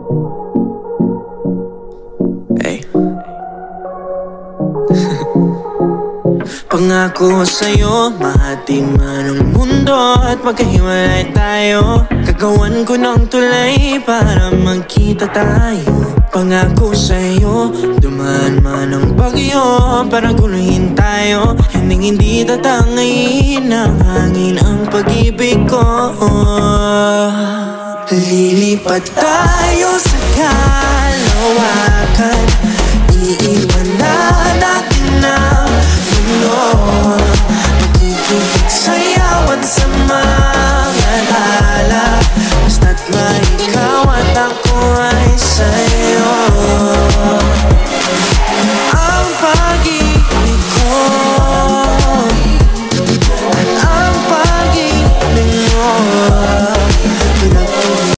Hey. Pangako sa'yo, mahati man ang mundo at magkahiwalay tayo. Gagawan ko ng tulay para magkita tayo. Pangako sa'yo, dumaan man ang bagyo para guluhin tayo. Hindi tatangayin ng hangin ang pag-ibig ko. Lilipat tayo sa kalawakan,